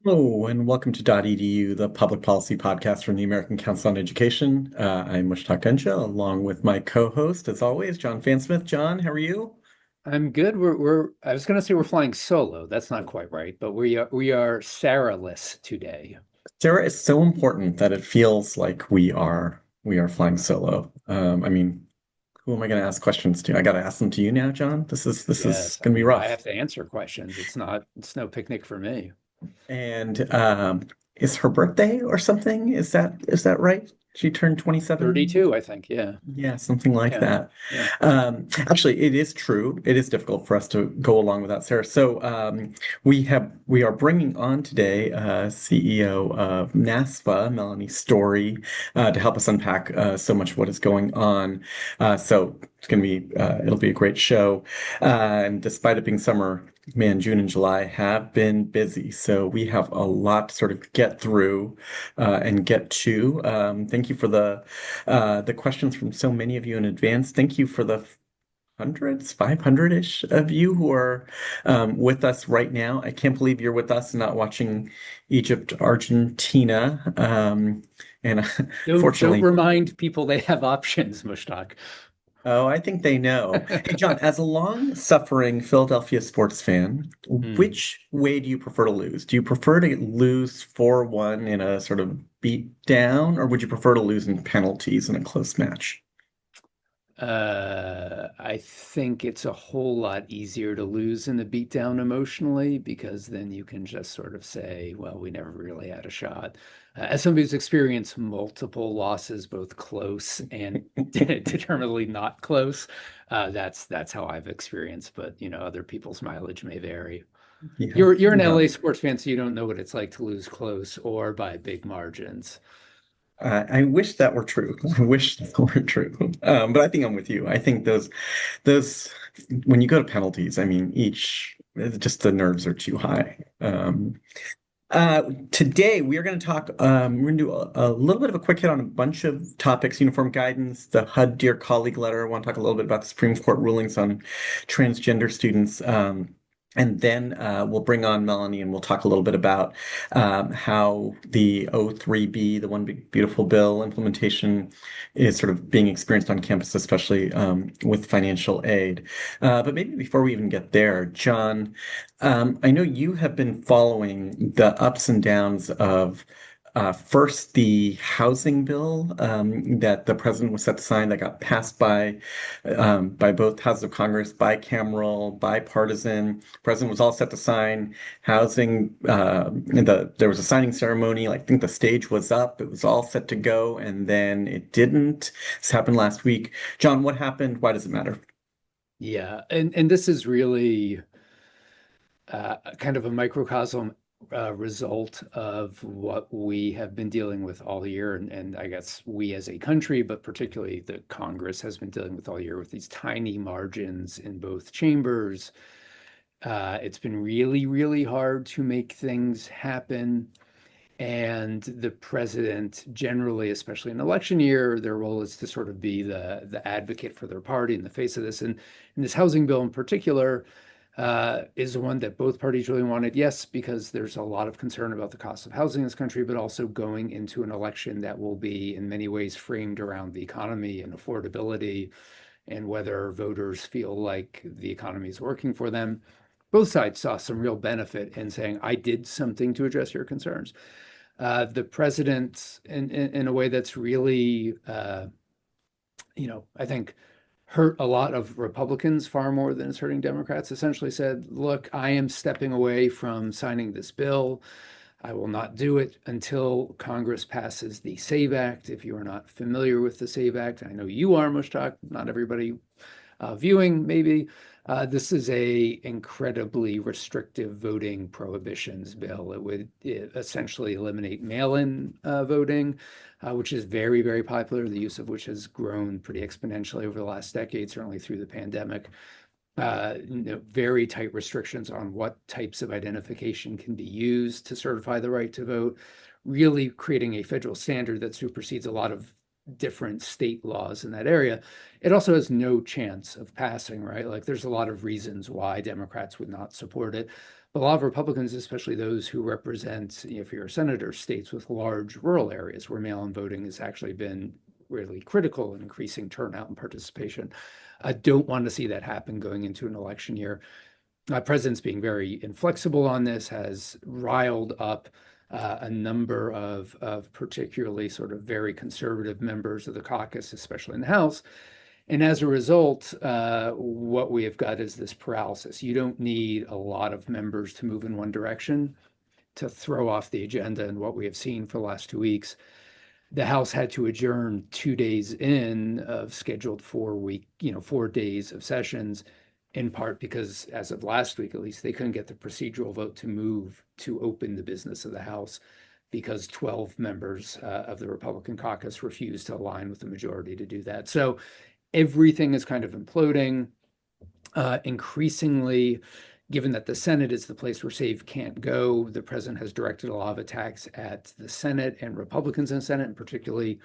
Hello, and welcome to .edu, the public policy podcast from the American Council on Education. I'm Mushtaq Gunja, along with my co-host, as always, John Fansmith. John, how are you? I'm good. We're I was gonna say we're flying solo. That's not quite right, but we are Sarah-less today. Sarah, is so important that it feels like we are flying solo. Who am I going to ask questions to? I got to ask them to you now, John. This is Yes, I going to be mean I rough. have to answer questions. It's no picnic for me. And is her birthday or something? Is that right? She turned 27. 32, I think. Yeah. Yeah, something like Yeah. that. Yeah. Actually, it is true. It is difficult for us to go along without Sarah. So we are bringing on today CEO of NASFA, Melanie Storey, to help us unpack so much of what is going on. So it's going to be it'll be a great show. And despite it being summer, man, June and July have been busy. So we have a lot to sort of get through and get to. Thank you for the questions from so many of you in advance. Thank you for the hundreds, 500-ish of you who are with us right now. I can't believe you're with us and not watching Egypt, Argentina. And Don't fortunately, remind people they have options, Mushtaq. oh, I think they know. Hey, John, as a long-suffering Philadelphia sports fan, Hmm. which way do you prefer to lose? Do you prefer to lose 4-1 in a sort of beat down, or would you prefer to lose in penalties in a close match? I think it's a whole lot easier to lose in the beatdown emotionally because then you can just sort of say, well, we never really had a shot. As somebody who's experienced multiple losses, both close and determinedly not close, that's how I've experienced. But other people's mileage may vary. Yeah, You're an yeah. LA sports fan, so you don't know what it's like to lose close or by big margins. I wish that were true. I wish that were true. But I think I'm with you. I think those, when you go to penalties, I mean, just the nerves are too high. Today we are going to talk, we're going to do a little bit of a quick hit on a bunch of topics, uniform guidance, the HUD Dear Colleague letter. I want to talk a little bit about the Supreme Court rulings on transgender students. And then we'll bring on Melanie and we'll talk a little bit about how the O3B, the One Big Beautiful Bill implementation is sort of being experienced on campus, especially with financial aid. But maybe before we even get there, John, I know you have been following the ups and downs of first the housing bill that the president was set to sign that got passed by both houses of Congress, bicameral, bipartisan. President was all set to sign housing. There was a signing ceremony. Like, I think the stage was up. It was all set to go, and then it didn't. This happened last week. John, what happened? Why does it matter? Yeah, and this is really kind of a microcosm result of what we have been dealing with all year, and I guess we as a country, but particularly the Congress has been dealing with all year with these tiny margins in both chambers. It's been really, really hard to make things happen. And the president generally, especially in election year, their role is to sort of be the advocate for their party in the face of this. And this housing bill in particular is the one that both parties really wanted. Yes, because there's a lot of concern about the cost of housing in this country, but also going into an election that will be in many ways framed around the economy and affordability and whether voters feel like the economy is working for them. Both sides saw some real benefit in saying, I did something to address your concerns. The president, in a way that's really, I think, hurt a lot of Republicans far more than it's hurting Democrats, essentially said, look, I am stepping away from signing this bill. I will not do it until Congress passes the SAVE Act. If you are not familiar with the SAVE Act, I know you are, Mushtaq, not everybody viewing, maybe. This is a incredibly restrictive voting prohibitions bill. It would essentially eliminate mail-in voting, which is very, very popular, the use of which has grown pretty exponentially over the last decade, certainly through the pandemic. Very tight restrictions on what types of identification can be used to certify the right to vote, really creating a federal standard that supersedes a lot of different state laws in that area. It also has no chance of passing, right? Like there's a lot of reasons why Democrats would not support it. a lot of Republicans, especially those who represent, if you're a senator, states with large rural areas where mail-in voting has actually been really critical in increasing turnout and participation, don't want to see that happen going into an election year. President's being very inflexible on this, has riled up a number of particularly sort of very conservative members of the caucus, especially in the House. And as a result, what we have got is this paralysis. You don't need a lot of members to move in one direction to throw off the agenda. And what we have seen for the last 2 weeks, the House had to adjourn 2 days in of scheduled 4 days of sessions, in part because, as of last week at least, they couldn't get the procedural vote to move to open the business of the House because 12 members of the Republican caucus refused to align with the majority to do that. So everything is kind of imploding. Increasingly, given that the Senate is the place where SAVE can't go, the president has directed a lot of attacks at the Senate and Republicans in the Senate, and particularly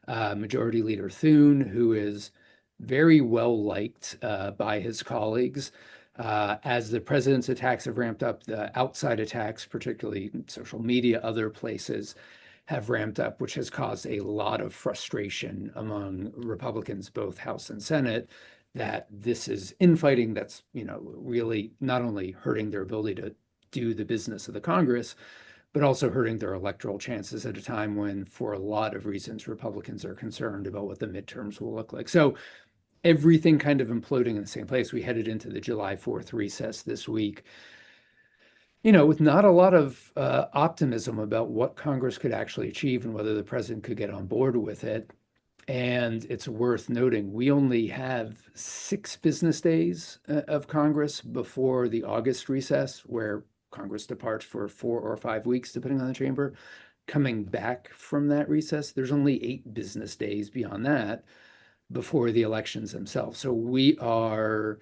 Majority Leader Thune, who is very well liked by his colleagues. As the president's attacks have ramped up, the outside attacks, particularly social media, other places, have ramped up, which has caused a lot of frustration among Republicans, both House and Senate, that this is infighting that's, really not only hurting their ability to do the business of the Congress, but also hurting their electoral chances at a time when, for a lot of reasons, Republicans are concerned about what the midterms will look like. So everything kind of imploding in the same place. We headed into the July 4th recess this week, with not a lot of optimism about what Congress could actually achieve and whether the president could get on board with it. And it's worth noting, we only have 6 business days of Congress before the August recess, where Congress departs for 4 or 5 weeks, depending on the chamber. Coming back from that recess, there's only 8 business days beyond that before the elections themselves. So we are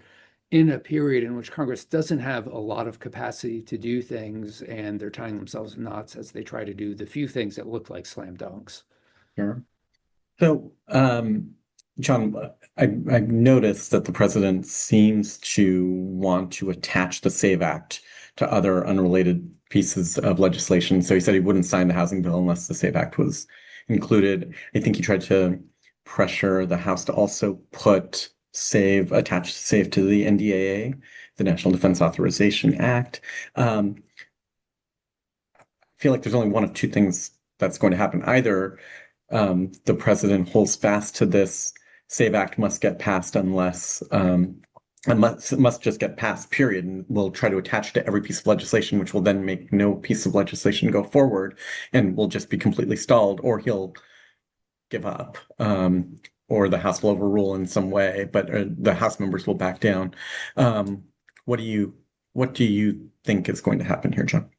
in a period in which Congress doesn't have a lot of capacity to do things, and they're tying themselves in knots as they try to do the few things that look like slam dunks. Sure. So, John, I've noticed that the president seems to want to attach the SAVE Act to other unrelated pieces of legislation. So he said he wouldn't sign the housing bill unless the SAVE Act was included. I think he tried to pressure the House to also attach SAVE to the NDAA, the National Defense Authorization Act. I feel like there's only one of two things that's going to happen. Either the president holds fast to this SAVE Act must get passed unless it must just get passed, period, and we'll try to attach to every piece of legislation, which will then make no piece of legislation go forward and will just be completely stalled, or he'll give up, or the House will overrule in some way, but the House members will back down. What do you think is going to happen here, John?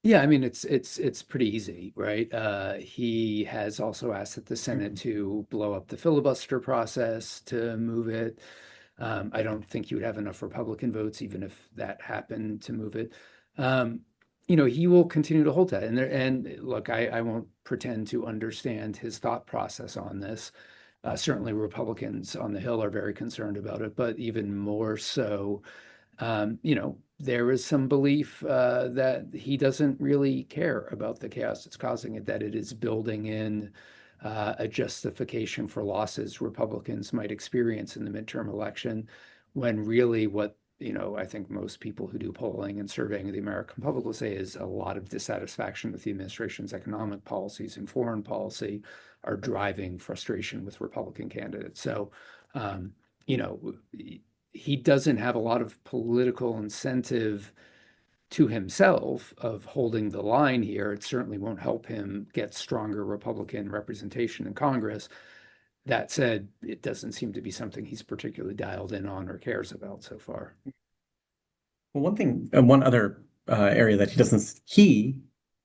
Yeah, I mean, it's pretty easy, right? He has also asked that the Senate to blow up the filibuster process to move it. I don't think you would have enough Republican votes, even if that happened, to move it. He will continue to hold that. And look, I won't pretend to understand his thought process on this. Certainly, Republicans on the Hill are very concerned about it, but even more so, there is some belief that he doesn't really care about the chaos it's causing it, that it is building in a justification for losses Republicans might experience in the midterm election, when really what, I think most people who do polling and surveying of the American public will say is a lot of dissatisfaction with the administration's economic policies and foreign policy are driving frustration with Republican candidates. So, he doesn't have a lot of political incentive to himself of holding the line here. It certainly won't help him get stronger Republican representation in Congress. That said, it doesn't seem to be something he's particularly dialed in on or cares about so far. Well, one other area that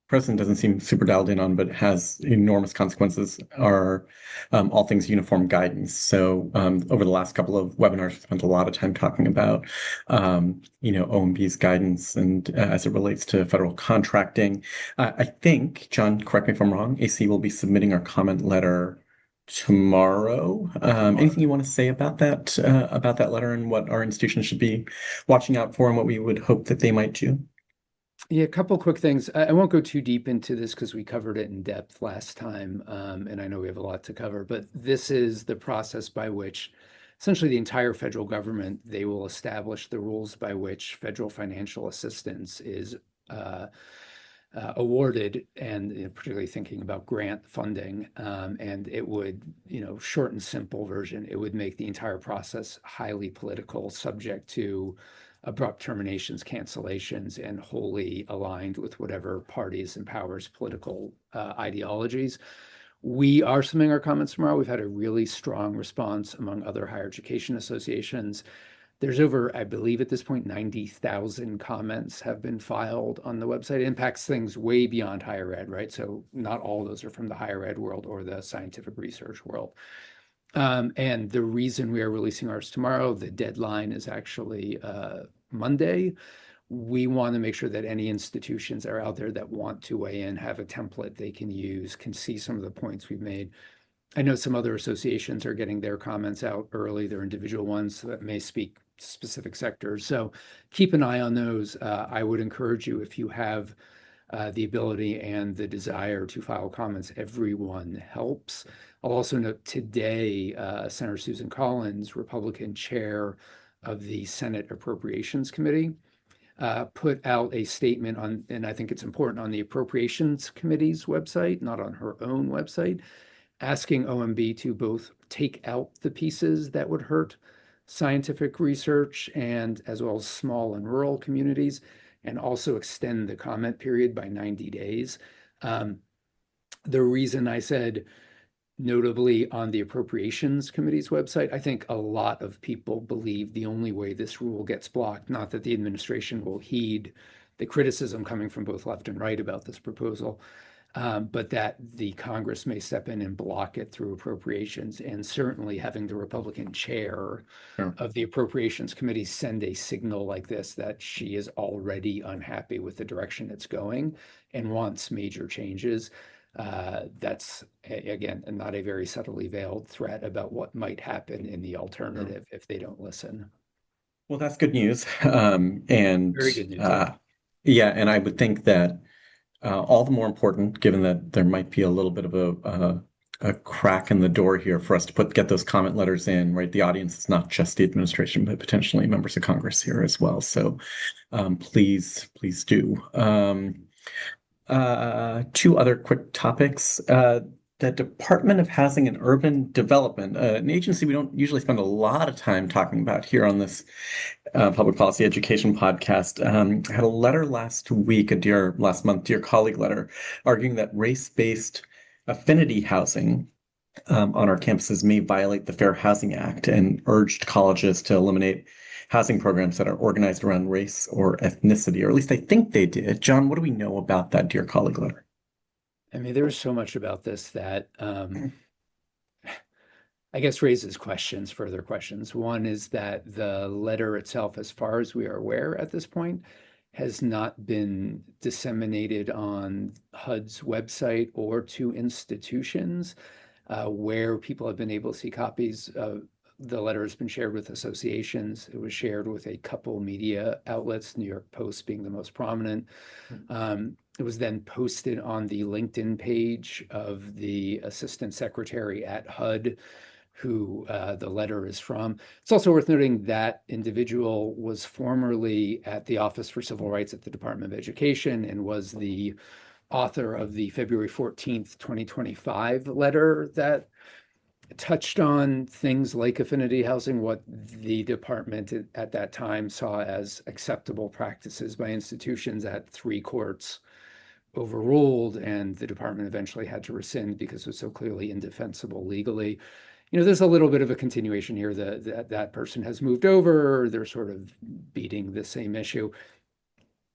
president doesn't seem super dialed in on, but has enormous consequences are all things uniform guidance. So over the last couple of webinars, we spent a lot of time talking about, OMB's guidance and as it relates to federal contracting. I think, John, correct me if I'm wrong, AC will be submitting our comment letter tomorrow. Anything you want to say about that letter and what our institution should be watching out for and what we would hope that they might do? Yeah, a couple quick things. I won't go too deep into this because we covered it in depth last time, and I know we have a lot to cover, but this is the process by which essentially the entire federal government, they will establish the rules by which federal financial assistance is uh, awarded, and particularly thinking about grant funding. And it would, short and simple version, it would make the entire process highly political, subject to abrupt terminations, cancellations, and wholly aligned with whatever parties and powers political ideologies. We are submitting our comments tomorrow. We've had a really strong response among other higher education associations. There's over, I believe at this point, 90,000 comments have been filed on the website. It impacts things way beyond higher ed, right? So not all those are from the higher ed world or the scientific research world. And the reason we are releasing ours tomorrow, the deadline is actually Monday. We want to make sure that any institutions that are out there that want to weigh in have a template they can use, can see some of the points we've made. I know some other associations are getting their comments out early, their individual ones that may speak to specific sectors. So keep an eye on those. I would encourage you, if you have the ability and the desire to file comments, everyone helps. I'll also note today, Senator Susan Collins, Republican chair of the Senate Appropriations Committee, put out a statement on, and I think it's important, on the Appropriations Committee's website, not on her own website, asking OMB to both take out the pieces that would hurt scientific research and as well as small and rural communities, and also extend the comment period by 90 days. The reason I said notably on the Appropriations Committee's website, I think a lot of people believe the only way this rule gets blocked, not that the administration will heed the criticism coming from both left and right about this proposal, but that the Congress may step in and block it through appropriations. And certainly having the Republican chair Sure. of the Appropriations Committee send a signal like this, that she is already unhappy with the direction it's going and wants major changes. That's, again, not a very subtly veiled threat about what might happen in the Sure. alternative if they don't listen. Well, that's good news. And Very good news, yeah. yeah, and I would think that all the more important, given that there might be a little bit of a crack in the door here for us to get those comment letters in, right? The audience is not just the administration, but potentially members of Congress here as well. So please do. Two other quick topics. The Department of Housing and Urban Development, an agency we don't usually spend a lot of time talking about here on this public policy education podcast, had a letter last month, dear colleague letter, arguing that race-based affinity housing on our campuses may violate the Fair Housing Act, and urged colleges to eliminate housing programs that are organized around race or ethnicity, or at least I think they did. John, what do we know about that dear colleague letter? I mean, there's so much about this that I guess raises questions, further questions. One is that the letter itself, as far as we are aware at this point, has not been disseminated on HUD's website or to institutions where people have been able to see copies. The letter has been shared with associations. It was shared with a couple media outlets, New York Post being the most prominent. It was then posted on the LinkedIn page of the assistant secretary at HUD, who the letter is from. It's also worth noting that individual was formerly at the Office for Civil Rights at the Department of Education and was the author of the February 14th, 2025 letter that touched on things like affinity housing, what the department at that time saw as acceptable practices by institutions that three courts overruled, and the department eventually had to rescind because it was so clearly indefensible legally. There's a little bit of a continuation here. That person has moved over. They're sort of beating the same issue.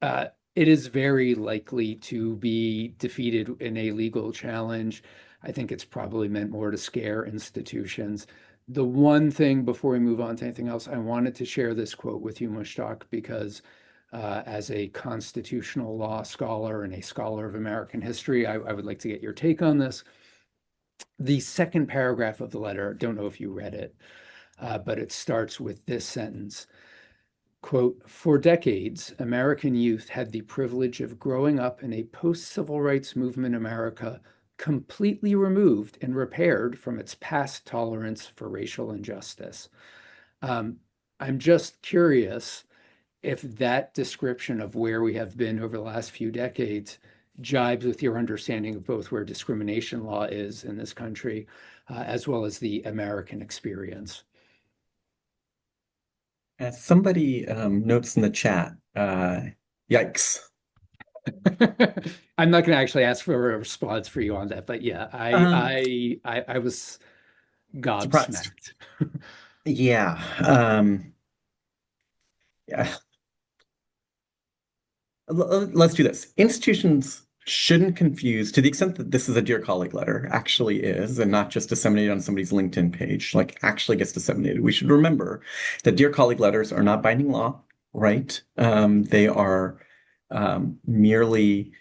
It is very likely to be defeated in a legal challenge. I think it's probably meant more to scare institutions. The one thing before we move on to anything else, I wanted to share this quote with you, Mushtaq, because as a constitutional law scholar and a scholar of American history, I would like to get your take on this. The second paragraph of the letter, don't know if you read it, but it starts with this sentence. quote, "For decades, American youth had the privilege of growing up in a post-civil rights movement America completely removed and repaired from its past tolerance for racial injustice." Um, I'm just curious if that description of where we have been over the last few decades jibes with your understanding of both where discrimination law is in this country, as well as the American experience. As somebody notes in the chat, yikes. I'm not going to actually ask for a response for you on that, but yeah, Um, I was Surprised. gobsmacked. Yeah. Yeah. Let's do this. Institutions shouldn't confuse, to the extent that this is a Dear Colleague letter, actually is, and not just disseminated on somebody's LinkedIn page, like actually gets disseminated. We should remember that Dear Colleague letters are not binding law, right? They are merely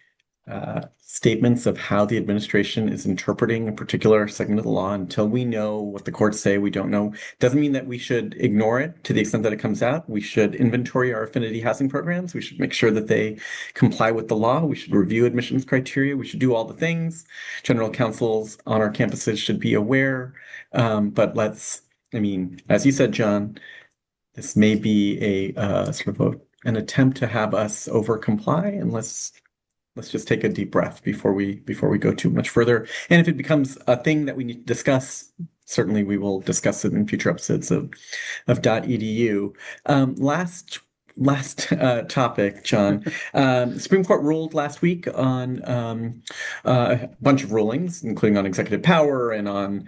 statements of how the administration is interpreting a particular segment of the law. Until we know what the courts say, we don't know. Doesn't mean that we should ignore it to the extent that it comes out. We should inventory our affinity housing programs. We should make sure that they comply with the law. We should review admissions criteria. We should do all the things. General counsels on our campuses should be aware. But I mean, as you said, John, this may be a sort of an attempt to have us over comply, and let's just take a deep breath before we go too much further. And if it becomes a thing that we need to discuss, certainly we will discuss it in future episodes of .edu. Last topic, John. Supreme Court ruled last week on a bunch of rulings, including on executive power and on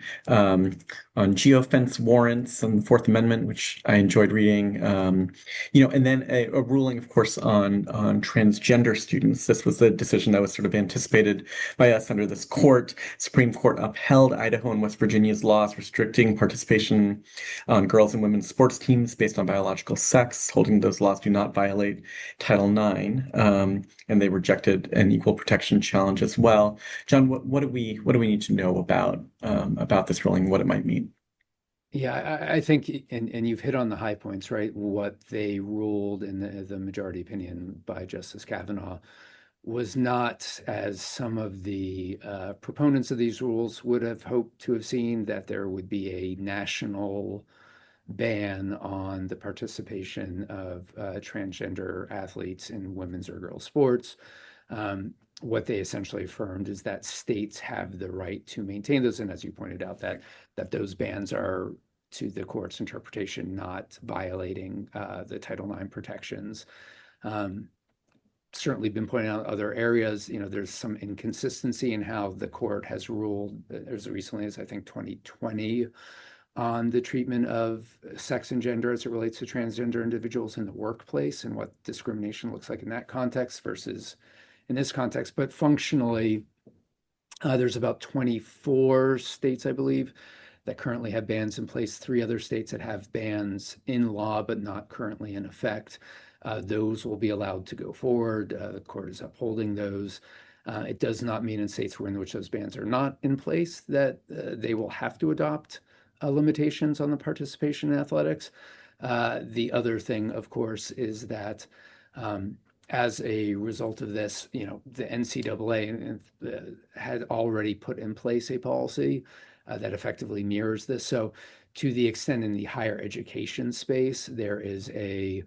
geofence warrants and the Fourth Amendment, which I enjoyed reading. And then a ruling, of course, on transgender students. This was a decision that was sort of anticipated by us under this court. Supreme Court upheld Idaho and West Virginia's laws restricting participation on girls and women's sports teams based on biological sex, holding those laws do not violate Title IX, and they rejected an equal protection challenge as well. John, what do we need to know about this ruling, what it might mean? Yeah, I think, and you've hit on the high points, right? What they ruled in the majority opinion by Justice Kavanaugh was not, as some of the proponents of these rules would have hoped to have seen, that there would be a national ban on the participation of transgender athletes in women's or girls' sports. What they essentially affirmed is that states have the right to maintain those, and as you pointed out, that those bans are, to the court's interpretation, not violating the Title IX protections. Certainly been pointed out other areas. There's some inconsistency in how the court has ruled as recently as, I think, 2020 on the treatment of sex and gender as it relates to transgender individuals in the workplace and what discrimination looks like in that context versus in this context. But functionally, there's about 24 states, I believe, that currently have bans in place, 3 other states that have bans in law but not currently in effect. Those will be allowed to go forward. The court is upholding those. It does not mean in states in which those bans are not in place that they will have to adopt limitations on the participation in athletics. The other thing, of course, is that as a result of this, the NCAA had already put in place a policy that effectively mirrors this. So to the extent in the higher education space, there is a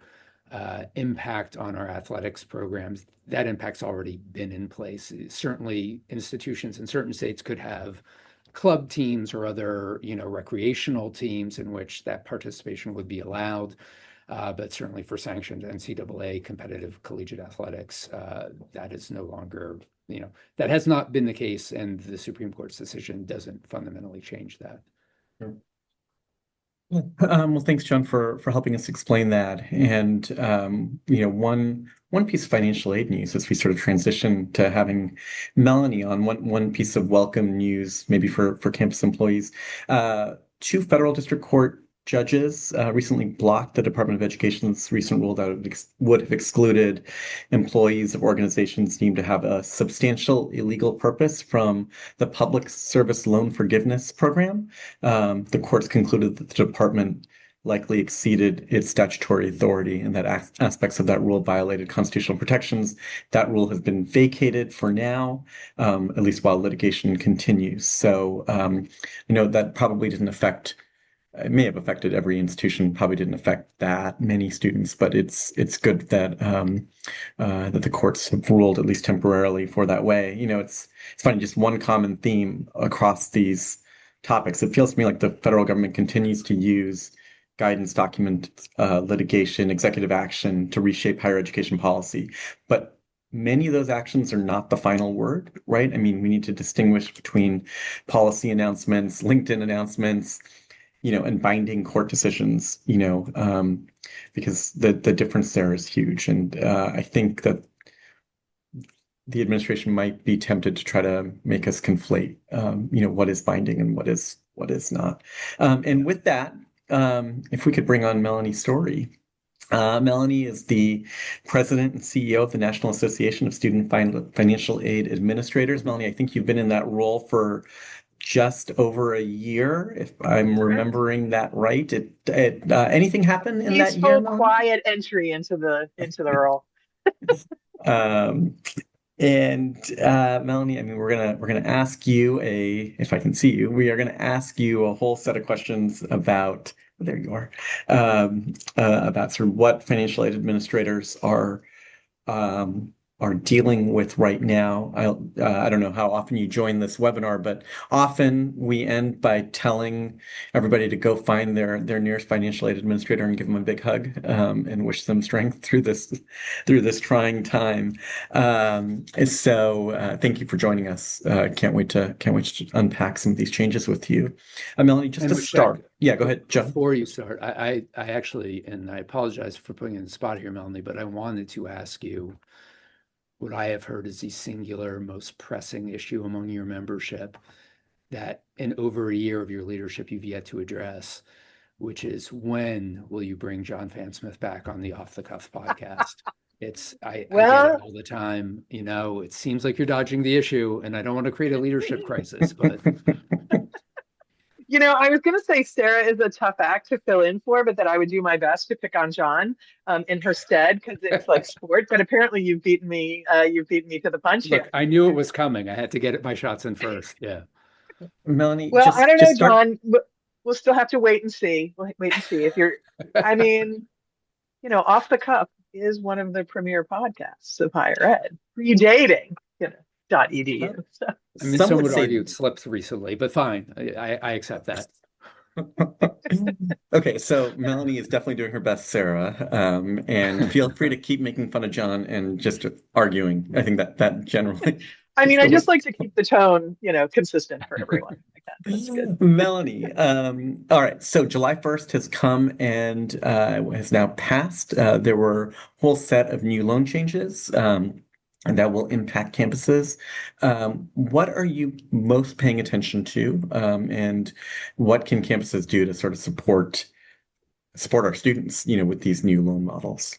impact on our athletics programs. That impact's already been in place. Certainly institutions in certain states could have club teams or other, recreational teams in which that participation would be allowed. But certainly for sanctioned NCAA competitive collegiate athletics, that is no longer, that has not been the case, and the Supreme Court's decision doesn't fundamentally change that. Sure. Well, thanks, John, for helping us explain that. And one piece of financial aid news as we sort of transition to having Melanie on. One piece of welcome news, maybe for campus employees. 2 federal district court judges recently blocked the Department of Education's recent rule that would have excluded employees of organizations deemed to have a substantial illegal purpose from the Public Service Loan Forgiveness Program. The courts concluded that the department likely exceeded its statutory authority and that aspects of that rule violated constitutional protections. That rule has been vacated for now, at least while litigation continues. So, that probably didn't affect. It may have affected every institution, probably didn't affect that many students, but it's good that the courts have ruled at least temporarily for that way. It's funny, just one common theme across these topics. It feels to me like the federal government continues to use guidance document, litigation, executive action to reshape higher education policy, but many of those actions are not the final word, right? I mean, we need to distinguish between policy announcements, LinkedIn announcements, and binding court decisions, because the difference there is huge. And I think that the administration might be tempted to try to make us conflate, what is binding and what is not. And with that, if we could bring on Melanie Storey. Melanie is the president and CEO of the National Association of Student Financial Aid Administrators. Melanie, I think you've been in that role for just over a year, if I'm remembering that right. Anything happen in that year, Peaceful, Melanie? quiet entry into the role. Um, and Melanie, I mean, we're gonna ask you if I can see you, we are gonna ask you a whole set of questions about. There you are. About sort of what financial aid administrators are dealing with right now. I don't know how often you join this webinar, but often we end by telling everybody to go find their nearest financial aid administrator and give them a big hug, and wish them strength through this trying time. So thank you for joining us. Can't wait to unpack some of these changes with you. Melanie, just to start. Yeah, go ahead, Joe. Before you start, I actually, and I apologize for putting you in the spot here, Melanie, but I wanted to ask you what I have heard is the singular most pressing issue among your membership that in over a year of your leadership you've yet to address, which is when will you bring John Fansmith back on the Off the Cuff podcast? I get it all the time. It seems like you're dodging the issue, and I don't want to create a leadership crisis, but I was going to say Sarah is a tough act to fill in for, but that I would do my best to pick on John in her stead because it's like sport. But apparently, you've beaten me. You've beaten me to the punch look, here. I knew it was coming. I had to get my shots in first. Yeah, Melanie. Well, I don't know, John. We'll still have to wait and see. We'll wait and see if you're. I mean, Off the Cuff is one of the premier podcasts of higher ed, predating .edu. So. I mean, some would argue it slipped recently, but fine. I accept that. Okay, so Melanie is definitely doing her best, Sarah. And feel free to keep making fun of John and just arguing. I think that generally. I mean, I just like to keep the tone, consistent for everyone. That's good. Melanie, all right. So July 1st has come and has now passed. There were a whole set of new loan changes. And that will impact campuses. What are you most paying attention to, and what can campuses do to sort of support our students, with these new loan models?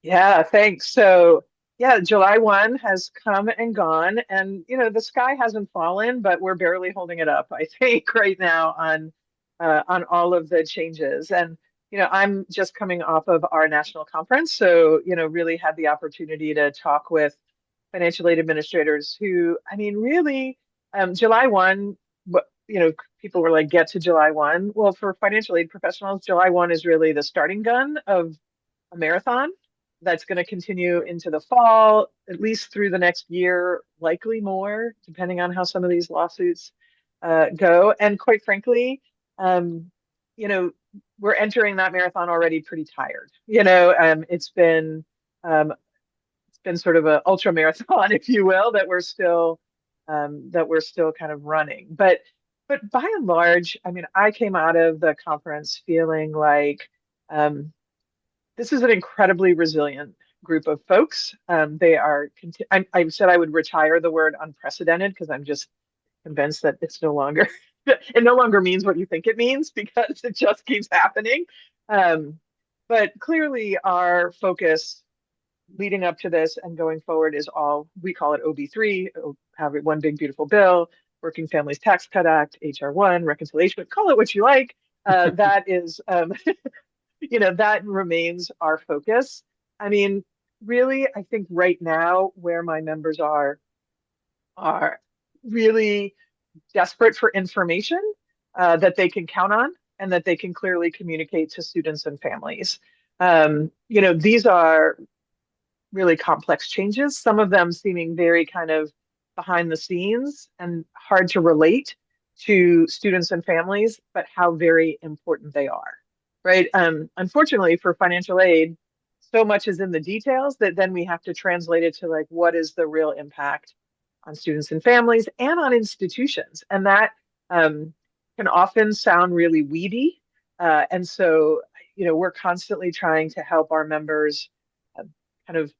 Yeah, thanks. So, yeah, July 1 has come and gone, and the sky hasn't fallen, but we're barely holding it up, I think, right now on all of the changes. And I'm just coming off of our national conference, so really had the opportunity to talk with financial aid administrators who, I mean, really, July 1, people were like, get to July 1. Well, for financial aid professionals, July 1 is really the starting gun of a marathon that's going to continue into the fall, at least through the next year, likely more, depending on how some of these lawsuits go. And quite frankly, we're entering that marathon already pretty tired. It's been sort of an ultra marathon, if you will, that we're still kind of running. But by and large, I mean, I came out of the conference feeling like this is an incredibly resilient group of folks. They are. I said I would retire the word unprecedented because I'm just convinced that it's no longer. It no longer means what you think it means because it just keeps happening. But clearly our focus leading up to this and going forward is all, we call it OB3, have one big beautiful bill, Working Families Tax Cut Act, HR1, reconciliation, call it what you like. That is, that remains our focus. I mean, really, I think right now where my members are really desperate for information that they can count on and that they can clearly communicate to students and families. These are really complex changes, some of them seeming very kind of behind the scenes and hard to relate to students and families, but how very important they are, right? Unfortunately, for financial aid, so much is in the details that then we have to translate it to like, what is the real impact on students and families and on institutions? And that can often sound really weedy. And so, we're constantly trying to help our members kind of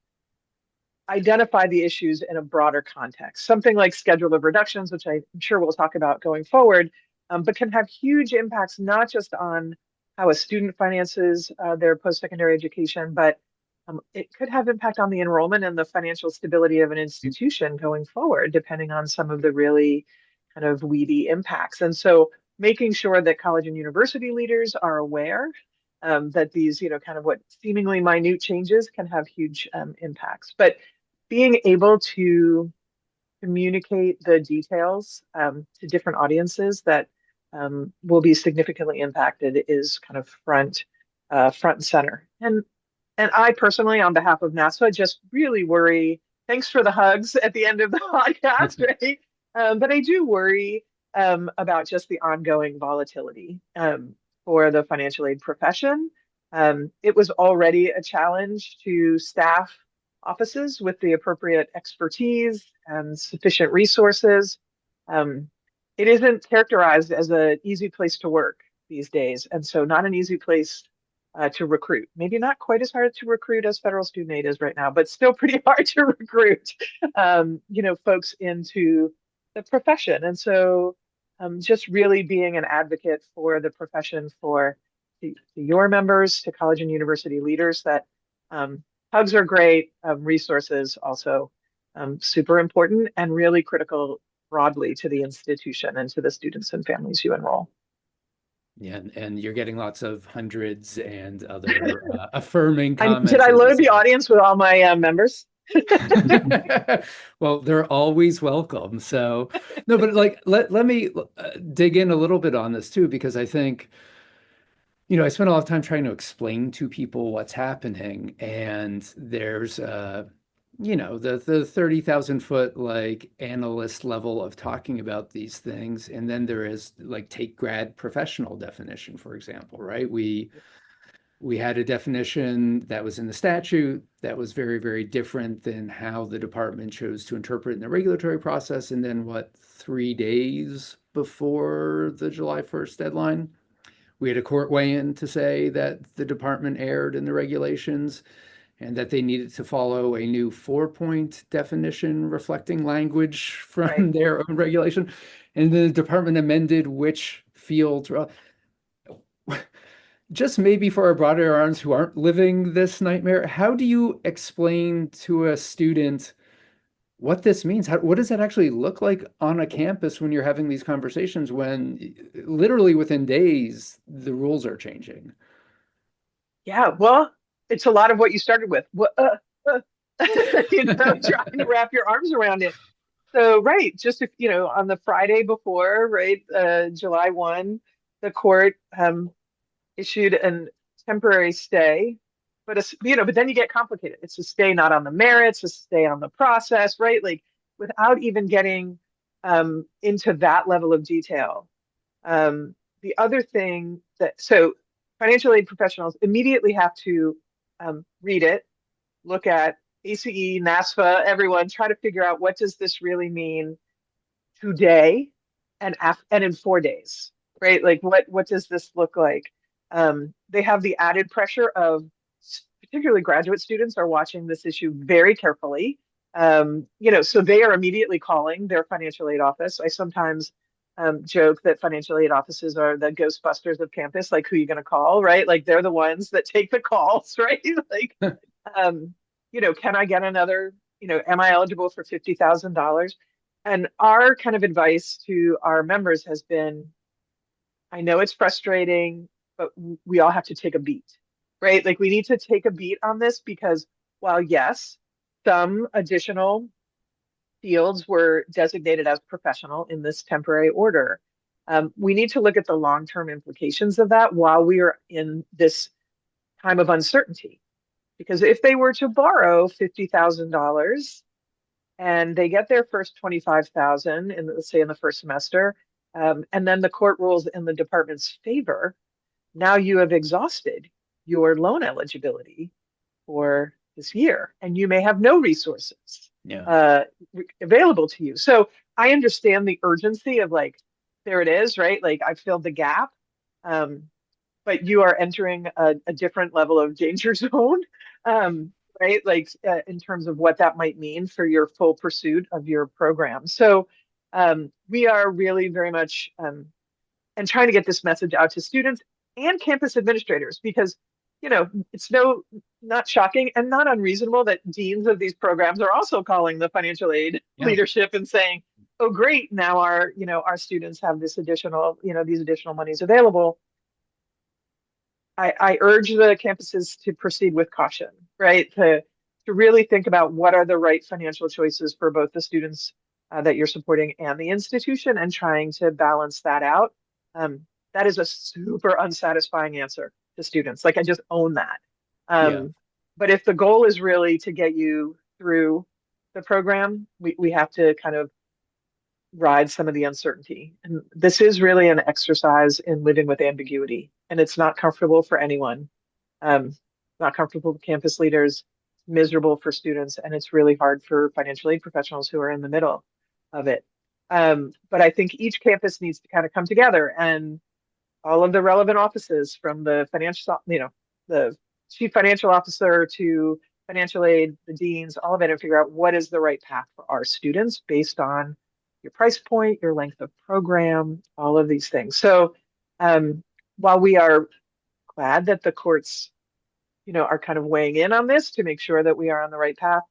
identify the issues in a broader context. Something like schedule of reductions, which I'm sure we'll talk about going forward, but can have huge impacts, not just on how a student finances their post-secondary education, but it could have impact on the enrollment and the financial stability of an institution going forward, depending on some of the really kind of weedy impacts. And so making sure that college and university leaders are aware that these, kind of what seemingly minute changes can have huge impacts. But being able to communicate the details to different audiences that will be significantly impacted is kind of front and center. And I personally, on behalf of NASFA, just really worry. Thanks for the hugs at the end of the podcast, right? But I do worry about just the ongoing volatility for the financial aid profession. It was already a challenge to staff offices with the appropriate expertise and sufficient resources. It isn't characterized as an easy place to work these days, and so not an easy place to recruit. Maybe not quite as hard to recruit as federal student aid is right now, but still pretty hard to recruit, folks into the profession. And so just really being an advocate for the profession, for to your members, to college and university leaders, that hugs are great, resources also super important and really critical broadly to the institution and to the students and families you enroll. Yeah, and you're getting lots of hundreds and other affirming comments. Did I load the audience with all my members? Well, they're always welcome. So, no, but like, let me dig in a little bit on this too, because I think, I spent a lot of time trying to explain to people what's happening, and there's the 30,000 foot like analyst level of talking about these things, and then there is like take grad professional definition, for example, right? We had a definition that was in the statute that was very, very different than how the department chose to interpret in the regulatory process. And then 3 days before the July 1st deadline, we had a court weigh in to say that the department erred in the regulations and that they needed to follow a new 4-point definition reflecting language from their own regulation. And the department amended which fields. Just maybe for our broader audience who aren't living this nightmare, how do you explain to a student what this means? What does that actually look like on a campus when you're having these conversations, when literally within days, the rules are changing? Yeah, well, it's a lot of what you started with. Trying to wrap your arms around it. So, right, just if, on the Friday before, right, July 1, the court issued a temporary stay, but then you get complicated. It's a stay not on the merits, a stay on the process, right? Like without even getting into that level of detail. The other thing so financial aid professionals immediately have to read it, look at ACE, NASFA, everyone, try to figure out what does this really mean today and in 4 days, right? Like what does this look like? They have the added pressure of, particularly graduate students are watching this issue very carefully. So they are immediately calling their financial aid office. I sometimes joke that financial aid offices are the Ghostbusters of campus. Like, who are you going to call, right? Like, they're the ones that take the calls, right? Like, can I get another, am I eligible for $50,000? And our kind of advice to our members has been, I know it's frustrating, but we all have to take a beat, right? Like we need to take a beat on this because while yes, some additional fields were designated as professional in this temporary order, we need to look at the long-term implications of that while we are in this time of uncertainty. Because if they were to borrow $50,000 and they get their first 25,000 in, let's say, in the first semester, and then the court rules in the department's favor, now you have exhausted your loan eligibility for this year, and you may have no resources uh, available to you. So I understand the urgency of like, there it is, right? Like I filled the gap, um, but you are entering a different level of danger zone, right? Like in terms of what that might mean for your full pursuit of your program. So we are really very much and trying to get this message out to students and campus administrators because it's not shocking and not unreasonable that deans of these programs are also calling the financial aid leadership and saying, oh great, now our students have this additional these additional monies available. I urge the campuses to proceed with caution, right? To really think about what are the right financial choices for both the students that you're supporting and the institution, and trying to balance that out. That is a super unsatisfying answer to students. Like I just own that. But if the goal is really to get you through the program, we have to kind of ride some of the uncertainty. And this is really an exercise in living with ambiguity, and it's not comfortable for anyone. Not comfortable for campus leaders, miserable for students, and it's really hard for financial aid professionals who are in the middle of it. But I think each campus needs to kind of come together, and all of the relevant offices, from the financial, the chief financial officer to financial aid, the deans, all of it, and figure out what is the right path for our students based on your price point, your length of program, all of these things. So while we are glad that the courts, are kind of weighing in on this to make sure that we are on the right path,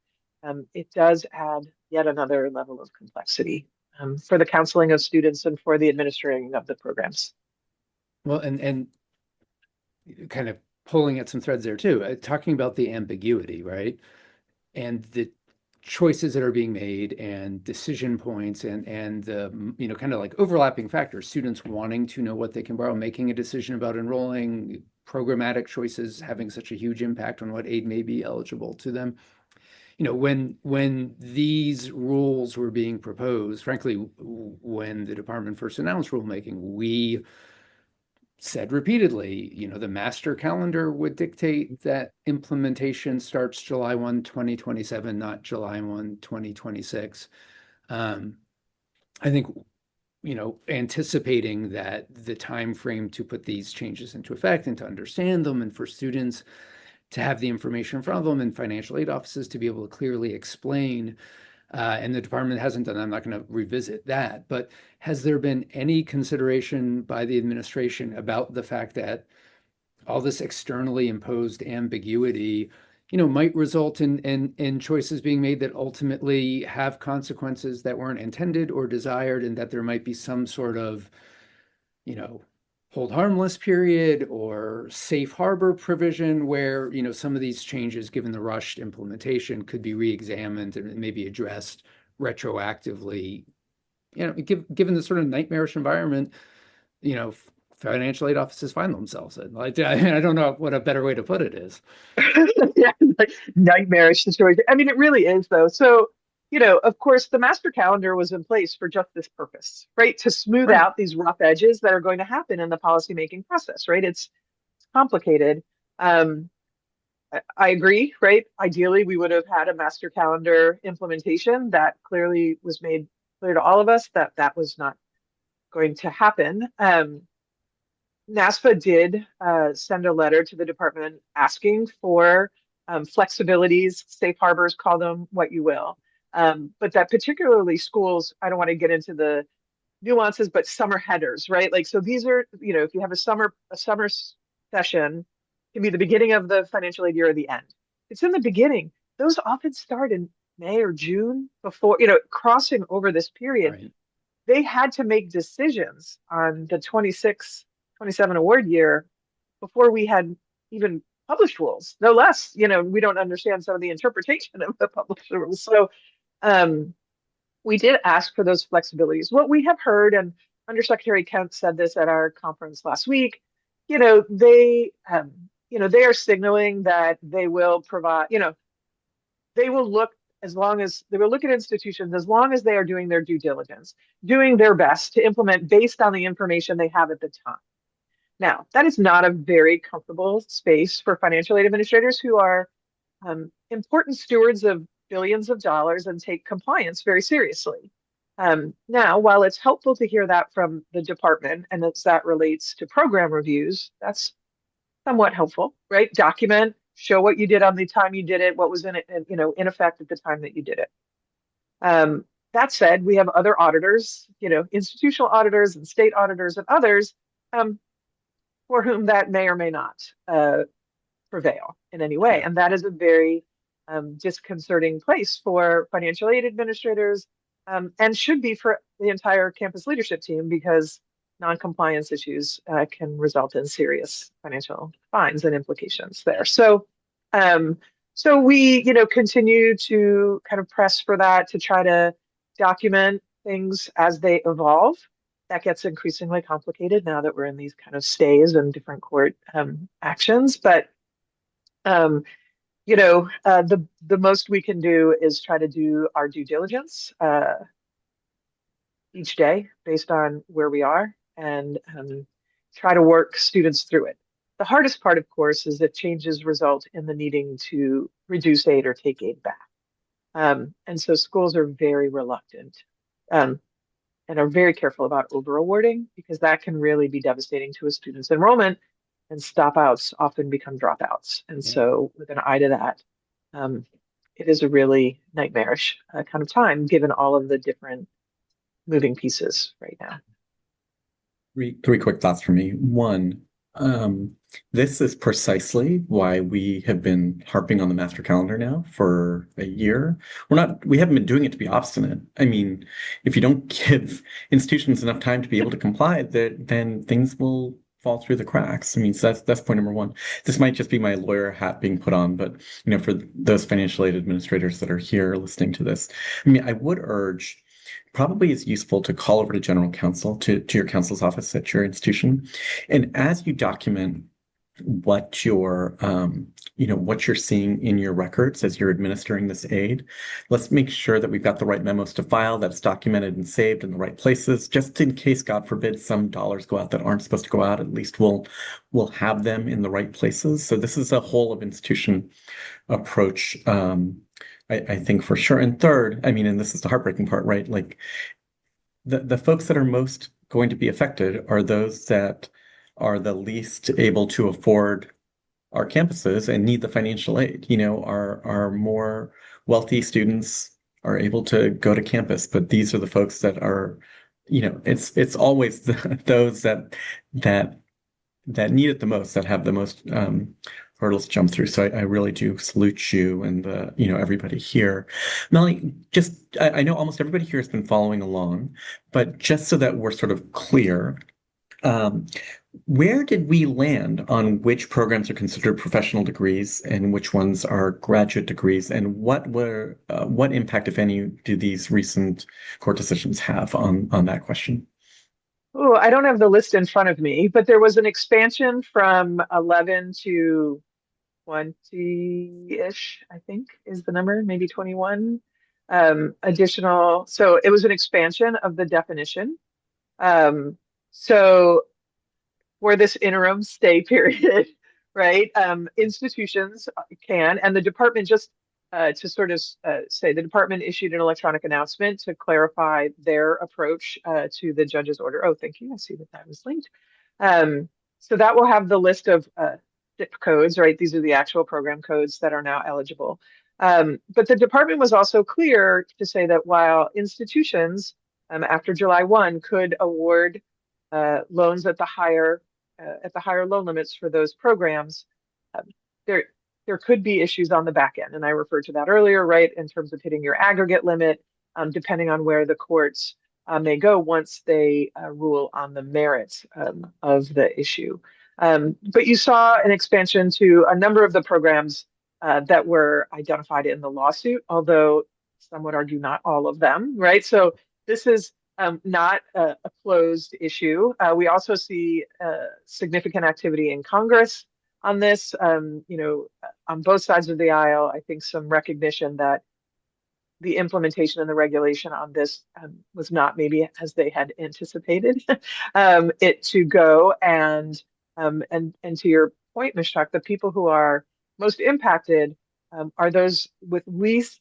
it does add yet another level of complexity for the counseling of students and for the administering of the programs. Well, and kind of pulling at some threads there too, talking about the ambiguity, right? And the choices that are being made and decision points and kind of like overlapping factors, students wanting to know what they can borrow, making a decision about enrolling, programmatic choices having such a huge impact on what aid may be eligible to them. When these rules were being proposed, frankly, when the department first announced rulemaking, we said repeatedly, the master calendar would dictate that implementation starts July 1, 2027, not July 1, 2026. I think, anticipating that the time frame to put these changes into effect and to understand them, and for students to have the information in front of them, and financial aid offices to be able to clearly explain. And the department hasn't done. I'm not going to revisit that, but has there been any consideration by the administration about the fact that all this externally imposed ambiguity, might result in choices being made that ultimately have consequences that weren't intended or desired, and that there might be some sort of, hold harmless period or safe harbor provision where, some of these changes, given the rushed implementation, could be re-examined and maybe addressed retroactively, given the sort of nightmarish environment, financial aid offices find themselves in. Like, I don't know what a better way to put it is. Yeah, like nightmarish situation. I mean, it really is, though. So, of course, the master calendar was in place for just this purpose, right? To smooth out these rough edges that are going to happen in the policymaking process, right? It's complicated. I agree, right? Ideally, we would have had a master calendar implementation that clearly was made clear to all of us that that was not going to happen. NASPA did send a letter to the department asking for flexibilities, safe harbors, call them what you will. But that particularly schools, I don't want to get into the nuances, but summer headers, right? Like, so these are, if you have a summer session, can be the beginning of the financial aid year or the end. It's in the beginning. Those often start in May or June before, crossing over this period. Right. they had to make decisions on the 26-27 award year before we had even published rules, no less. We don't understand some of the interpretation of the published rules. So we did ask for those flexibilities. What we have heard, and Undersecretary Kent said this at our conference last week, they are signaling that they will provide, they will look they will look at institutions as long as they are doing their due diligence, doing their best to implement based on the information they have at the time. Now, that is not a very comfortable space for financial aid administrators who are important stewards of billions of dollars and take compliance very seriously. Now, while it's helpful to hear that from the department, and as that relates to program reviews, that's somewhat helpful, right? Document, show what you did on the time you did it, what was in it, in effect at the time that you did it. That said, we have other auditors, institutional auditors and state auditors and others for whom that may or may not prevail in any way. And that is a very disconcerting place for financial aid administrators and should be for the entire campus leadership team, because non-compliance issues can result in serious financial fines and implications there. So we, continue to kind of press for that, to try to document things as they evolve. That gets increasingly complicated now that we're in these kind of stays and different court actions. But the most we can do is try to do our due diligence each day based on where we are, and try to work students through it. The hardest part, of course, is that changes result in the needing to reduce aid or take aid back. And so schools are very reluctant and are very careful about over-awarding, because that can really be devastating to a student's enrollment, and stop-outs often become dropouts. And so with an eye to that, it is a really nightmarish kind of time, given all of the different moving pieces right now. Three quick thoughts for me. One, this is precisely why we have been harping on the master calendar now for a year. We haven't been doing it to be obstinate. I mean, if you don't give institutions enough time to be able to comply, then things will fall through the cracks. I mean, so that's point number one. This might just be my lawyer hat being put on, but for those financial aid administrators that are here listening to this, I mean, I would urge, probably it's useful to call over to general counsel, to your counsel's office at your institution. And as you document what you're seeing in your records as you're administering this aid, let's make sure that we've got the right memos to file, that it's documented and saved in the right places, just in case, God forbid, some dollars go out that aren't supposed to go out. At least we'll have them in the right places. So this is a whole of institution approach, I think, for sure. And third, I mean, and this is the heartbreaking part, right? Like the folks that are most going to be affected are those that are the least able to afford our campuses and need the financial aid. Our more wealthy students are able to go to campus, but these are the folks that are, it's always those that need it the most, that have the most hurdles to jump through. So I really do salute you and everybody here. Melanie, I know almost everybody here has been following along, but just so that we're sort of clear, where did we land on which programs are considered professional degrees and which ones are graduate degrees, and what impact, if any, do these recent court decisions have on that question? Oh, I don't have the list in front of me, but there was an expansion from 11 to 20-ish, I think is the number, maybe 21 additional. So it was an expansion of the definition. So for this interim stay period, right, institutions can, and the department just to sort of say, the department issued an electronic announcement to clarify their approach to the judge's order. Oh, thank you. I see that was linked. So that will have the list of zip codes, right? These are the actual program codes that are now eligible. But the department was also clear to say that while institutions after July 1 could award loans at the higher loan limits for those programs, there could be issues on the back end. And I referred to that earlier, right, in terms of hitting your aggregate limit, depending on where the courts may go once they rule on the merits of the issue. But you saw an expansion to a number of the programs that were identified in the lawsuit, although some would argue not all of them, right? So this is not a closed issue. We also see significant activity in Congress on this, on both sides of the aisle. I think some recognition that the implementation and the regulation on this was not maybe as they had anticipated it to go. And to your point, Mushtaq, the people who are most impacted are those with least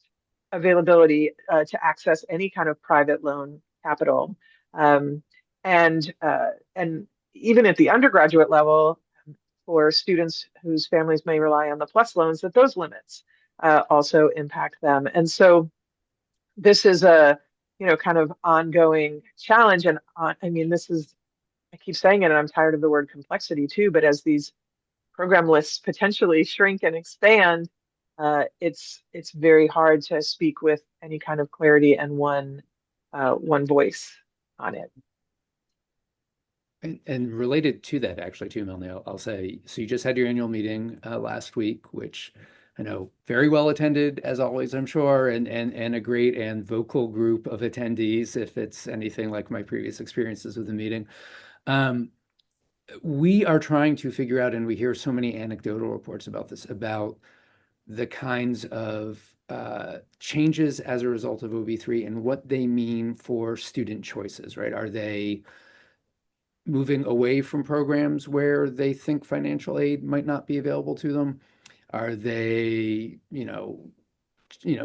availability to access any kind of private loan capital. And even at the undergraduate level, for students whose families may rely on the PLUS loans, that those limits also impact them. And so this is a, kind of ongoing challenge. And I mean, I keep saying it, and I'm tired of the word complexity too, but as these program lists potentially shrink and expand, it's very hard to speak with any kind of clarity and one voice on it. And related to that, actually, too, Melanie, I'll say, so you just had your annual meeting last week, which I know very well attended, as always, I'm sure, and a great and vocal group of attendees, if it's anything like my previous experiences with the meeting. We are trying to figure out, and we hear so many anecdotal reports about this, about the kinds of changes as a result of OB3 and what they mean for student choices, right? Are they moving away from programs where they think financial aid might not be available to them? Are they,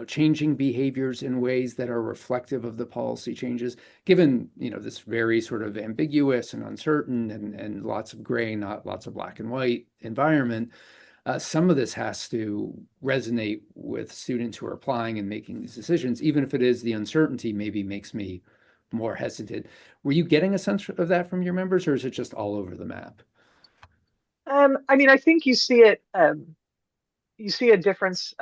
changing behaviors in ways that are reflective of the policy changes, given, this very sort of ambiguous and uncertain and lots of gray, not lots of black and white environment? Some of this has to resonate with students who are applying and making these decisions, even if it is the uncertainty maybe makes me more hesitant. Were you getting a sense of that from your members, or is it just all over the map? I mean, I think you see it. You see a difference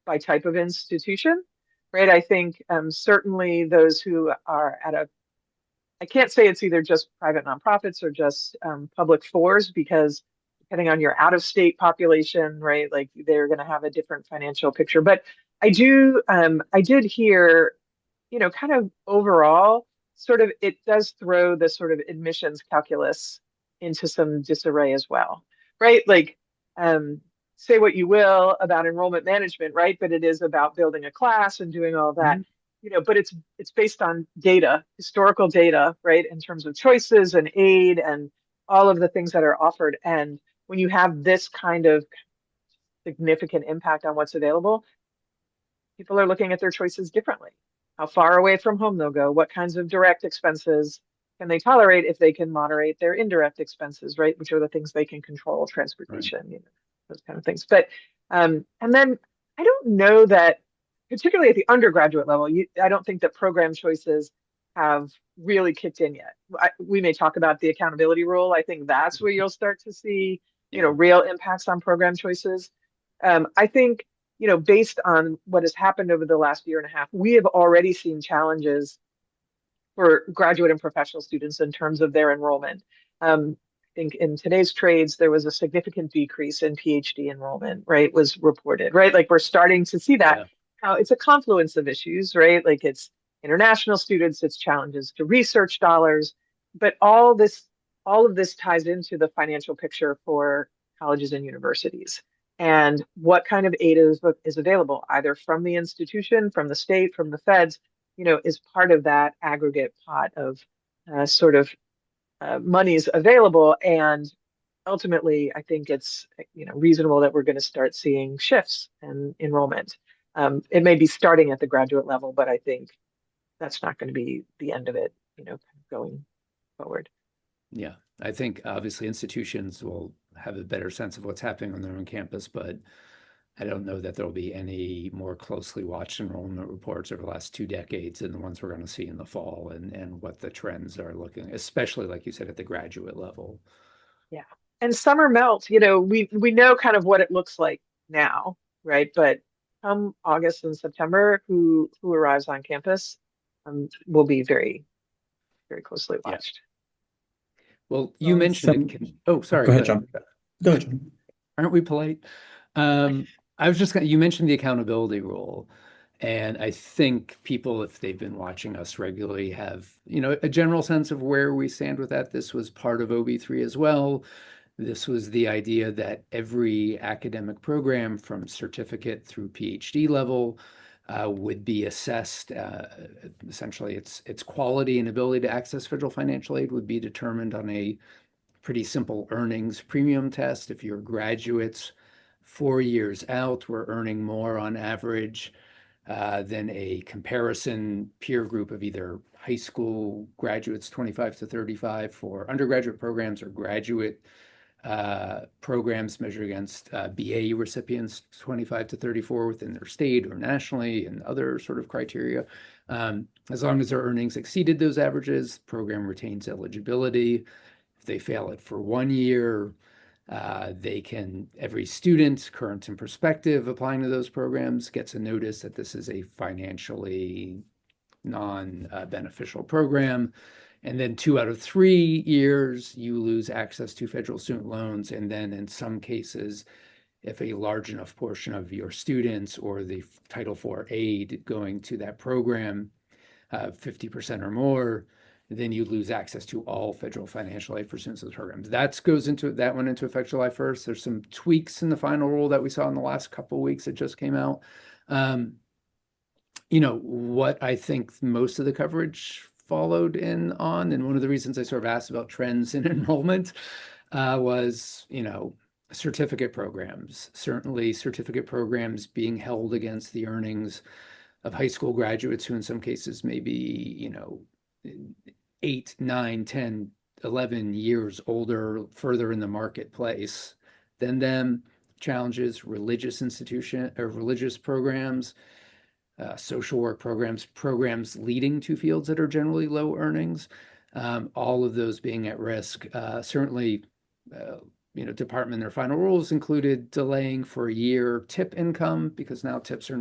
by type of institution, right? I think certainly those who are I can't say it's either just private nonprofits or just public fours, because depending on your out-of-state population, right, like they're going to have a different financial picture. But I did hear, kind of overall, sort of, it does throw the sort of admissions calculus into some disarray as well, right? Like, say what you will about enrollment management, right? But it is about building a class and doing all that, but it's based on data, historical data, right? In terms of choices and aid and all of the things that are offered. And when you have this kind of significant impact on what's available, people are looking at their choices differently. How far away from home they'll go, what kinds of direct expenses can they tolerate if they can moderate their indirect expenses, right? Which are the things they can control, transportation, right. Those kind of things. But, and then I don't know that, particularly at the undergraduate level, I don't think that program choices have really kicked in yet. We may talk about the accountability rule. I think that's where you'll start to see, real impacts on program choices. I think, based on what has happened over the last year and a half, we have already seen challenges for graduate and professional students in terms of their enrollment. I think in today's trades, there was a significant decrease in PhD enrollment, right, was reported, right? Like we're starting to see that, how it's a confluence of issues, right? Like it's international students, it's challenges to research dollars, but all of this ties into the financial picture for colleges and universities. And what kind of aid is available, either from the institution, from the state, from the feds, is part of that aggregate pot of monies available. And ultimately, I think it's reasonable that we're going to start seeing shifts in enrollment. It may be starting at the graduate level, but I think that's not going to be the end of it, going forward. Yeah, I think obviously institutions will have a better sense of what's happening on their own campus, but I don't know that there'll be any more closely watched enrollment reports over the last 2 decades than the ones we're going to see in the fall, and what the trends are looking, especially like you said, at the graduate level. Yeah. And summer melt, we know kind of what it looks like now, right? But come August and September, who arrives on campus will be very very closely Yeah. watched. Well, you mentioned it can, oh, sorry. Go ahead, John. Go ahead, John. Aren't we polite? I was just you mentioned the accountability rule. And I think people, if they've been watching us regularly, have, a general sense of where we stand with that. This was part of OB3 as well. This was the idea that every academic program from certificate through PhD level would be assessed. Essentially, its quality and ability to access federal financial aid would be determined on a pretty simple earnings premium test. If you're graduates 4 years out, we're earning more on average than a comparison peer group of either high school graduates 25 to 35 for undergraduate programs, or graduate programs measured against BA recipients 25 to 34 within their state or nationally, and other sort of criteria. As long as their earnings exceeded those averages, the program retains eligibility. If they fail it for 1 year, every student, current and prospective, applying to those programs gets a notice that this is a financially non-beneficial program. And then 2 out of 3 years, you lose access to federal student loans. And then in some cases, if a large enough portion of your students or the Title IV aid going to that program, 50% or more, then you lose access to all federal financial aid for students in those programs. That went into effect July 1st. There's some tweaks in the final rule that we saw in the last couple of weeks that just came out. What I think most of the coverage followed in on, and one of the reasons I sort of asked about trends in enrollment was, certificate programs. Certainly certificate programs being held against the earnings of high school graduates who in some cases may be, 8, 9, 10, 11 years older, further in the marketplace than them. Challenges, religious institution or religious programs, social work programs leading to fields that are generally low earnings, all of those being at risk. Certainly, department, their final rules included delaying for a year tip income, because now tips are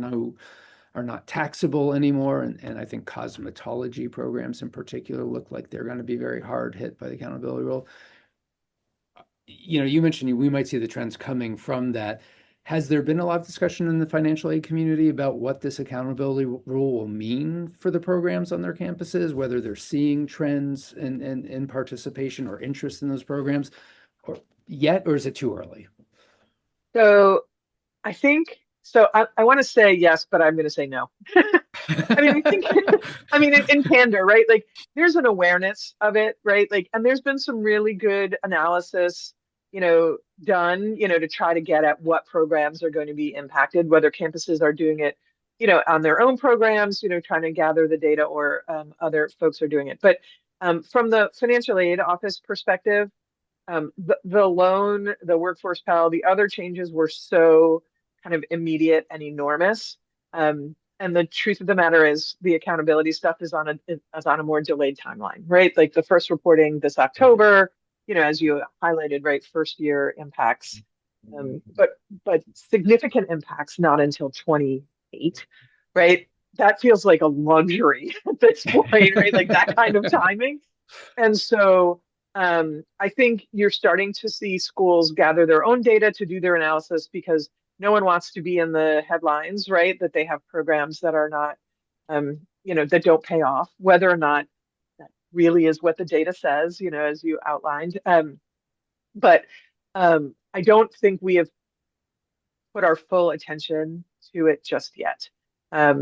not taxable anymore. And I think cosmetology programs in particular look like they're going to be very hard hit by the accountability rule. You mentioned we might see the trends coming from that. Has there been a lot of discussion in the financial aid community about what this accountability rule will mean for the programs on their campuses, whether they're seeing trends in participation or interest in those programs or is it too early? So I think, I want to say yes, but I'm going to say no. In candor, right? Like, there's an awareness of it, right? Like, and there's been some really good analysis, done, to try to get at what programs are going to be impacted, whether campuses are doing it, on their own programs, trying to gather the data, or other folks are doing it. But from the financial aid office perspective, the loan, the workforce Pell, the other changes were so kind of immediate and enormous. And the truth of the matter is, the accountability stuff is on a more delayed timeline, right? Like, the first reporting this October, as you highlighted, right, first year impacts, but significant impacts not until 28, right? That feels like a luxury at this point, right? Like, that kind of timing. And so I think you're starting to see schools gather their own data to do their analysis, because no one wants to be in the headlines, right? That they have programs that are not, that don't pay off, whether or not that really is what the data says, as you outlined. But I don't think we have put our full attention to it just yet.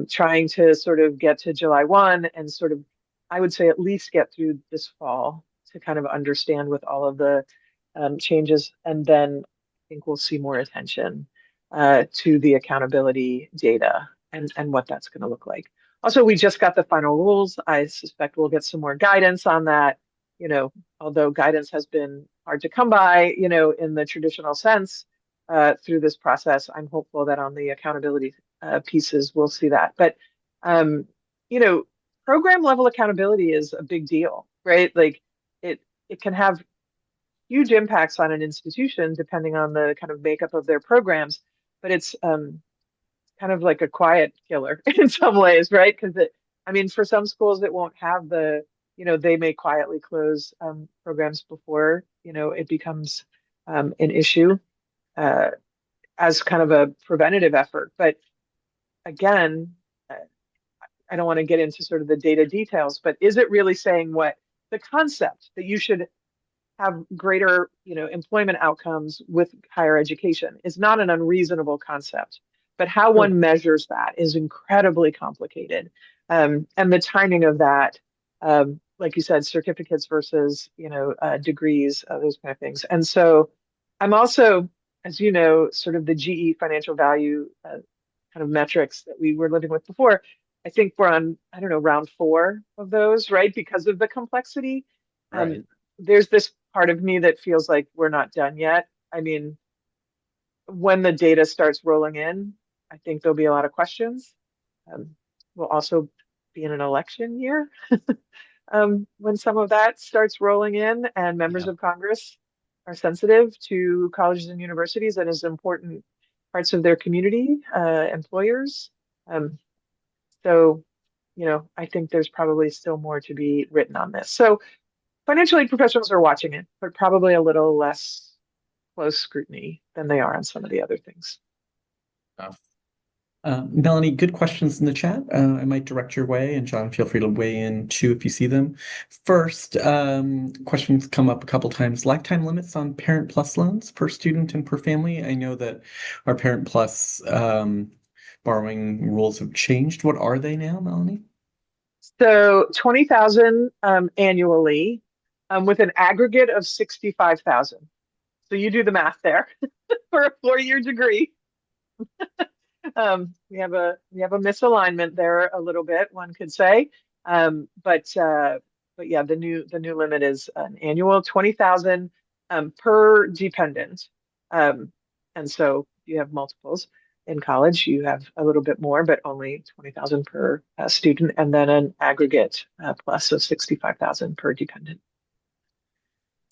Trying to sort of get to July 1 and sort of, I would say, at least get through this fall to kind of understand with all of the changes. And then I think we'll see more attention to the accountability data and what that's going to look like. Also, we just got the final rules. I suspect we'll get some more guidance on that. Although guidance has been hard to come by, in the traditional sense through this process, I'm hopeful that on the accountability pieces, we'll see that. But, program level accountability is a big deal, right? Like, it can have huge impacts on an institution depending on the kind of makeup of their programs, but it's kind of like a quiet killer in some ways, right? Because for some schools, it won't have the they may quietly close programs before, it becomes an issue uh, as kind of a preventative effort. But again, I don't want to get into sort of the data details, but is it really saying what the concept that you should have greater, employment outcomes with higher education is not an unreasonable concept, but how Sure. one measures that is incredibly complicated. And the timing of that, like you said, certificates versus, degrees, those kind of things. And so I'm also, as you know, sort of the GE financial value kind of metrics that we were living with before. I think we're on, I don't know, round 4 of those, right? Because of the complexity. Right. There's this part of me that feels like we're not done yet. I mean, when the data starts rolling in, I think there'll be a lot of questions. We'll also be in an election year when some of that starts rolling in, and members Yeah. of Congress are sensitive to colleges and universities and as important parts of their community, employers. Um, so, I think there's probably still more to be written on this. So financial aid professionals are watching it, but probably a little less close scrutiny than they are on some of the other things. Melanie, good questions in the chat. I might direct your way, and John, feel free to weigh in too if you see them. First, questions come up a couple times. Lifetime limits on Parent Plus loans per student and per family. I know that our Parent Plus borrowing rules have changed. What are they now, Melanie? So 20,000 annually, with an aggregate of 65,000. So you do the math there for a 4-year degree. We have a misalignment there a little bit, one could say. But yeah, the new limit is an annual 20,000 per dependent. And so you have multiples. In college, you have a little bit more, but only 20,000 per student, and then an aggregate plus of 65,000 per dependent.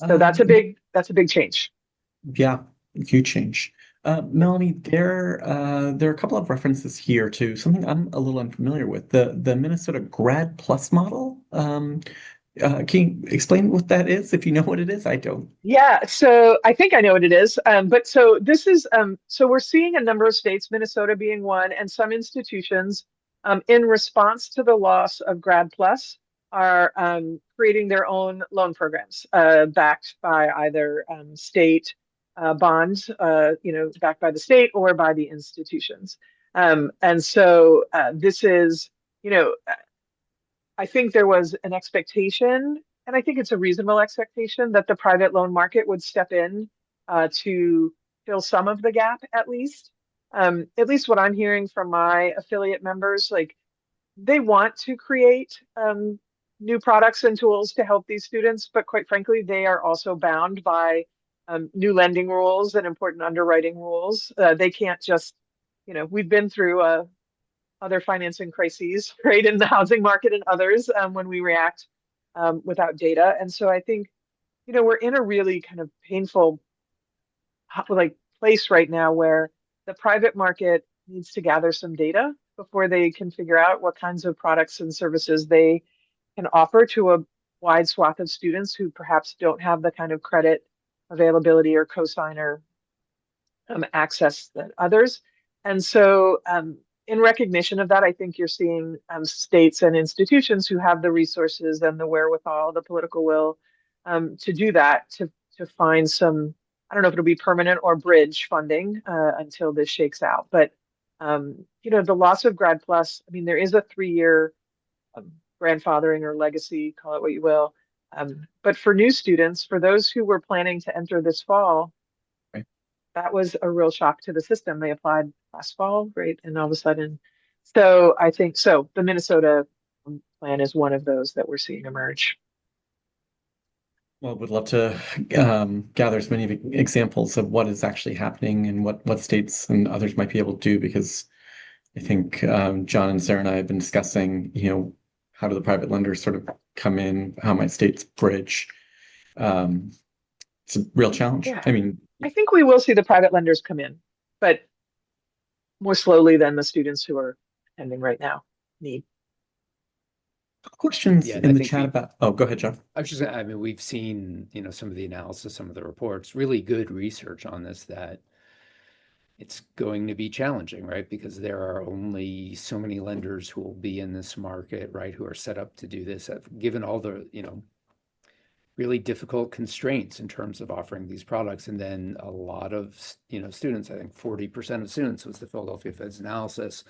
So that's a big change. Yeah, huge change. Melanie, there are a couple of references here to something I'm a little unfamiliar with, the Minnesota Grad Plus model. Can you explain what that is, if you know what it is? I don't. Yeah, so I think I know what it is. But so this is so we're seeing a number of states, Minnesota being one, and some institutions, in response to the loss of Grad Plus, are creating their own loan programs, backed by either state bonds, backed by the state or by the institutions. And so this is, I think there was an expectation, and I think it's a reasonable expectation, that the private loan market would step in to fill some of the gap, at least. At least what I'm hearing from my affiliate members, like they want to create new products and tools to help these students, but quite frankly, they are also bound by new lending rules and important underwriting rules. They can't just, we've been through other financing crises, right, in the housing market and others, when we react without data. And so I think, we're in a really kind of painful place right now where the private market needs to gather some data before they can figure out what kinds of products and services they can offer to a wide swath of students who perhaps don't have the kind of credit availability or cosigner access that others. And so in recognition of that, I think you're seeing states and institutions who have the resources and the wherewithal, the political will to do that, to find some, I don't know if it'll be permanent or bridge funding until this shakes out. But, the loss of Grad Plus, I mean, there is a 3-year grandfathering or legacy, call it what you will. But for new students, for those who were planning to enter this fall, Right. that was a real shock to the system. They applied last fall, right? And all of a sudden, so I think so. The Minnesota plan is one of those that we're seeing emerge. Well, would love to gather as many examples of what is actually happening and what states and others might be able to do, because I think John and Sarah and I have been discussing, how do the private lenders sort of come in, how might states bridge? It's a real challenge. Yeah. I mean, I think we will see the private lenders come in, but more slowly than the students who are attending right now need. Questions Yeah, and I in the think chat about, oh, go ahead, John. I was just, I mean, we've seen, some of the analysis, some of the reports, really good research on this, that it's going to be challenging, right? Because there are only so many lenders who will be in this market, right? Who are set up to do this, given all the, really difficult constraints in terms of offering these products. And then a lot of, students, I think 40% of students was the Philadelphia Fed's analysis,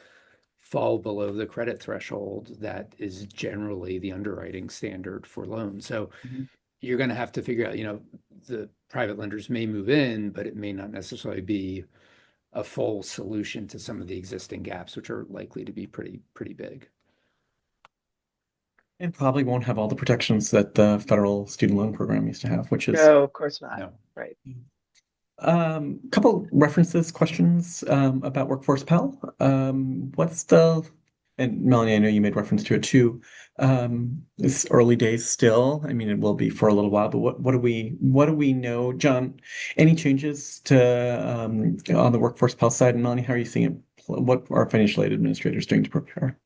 fall below the credit threshold that is generally the underwriting standard for loans. So Mhm. you're going to have to figure out, the private lenders may move in, but it may not necessarily be a full solution to some of the existing gaps, which are likely to be pretty big. And probably won't have all the protections that the federal student loan program used to have, which is No, of course not. No. Right. couple references, questions about Workforce Pell. And Melanie, I know you made reference to it too. It's early days still. I mean, it will be for a little while, but what do we know, John? Any changes to on the Workforce Pell side? And Melanie, how are you seeing it? What are financial aid administrators doing to prepare?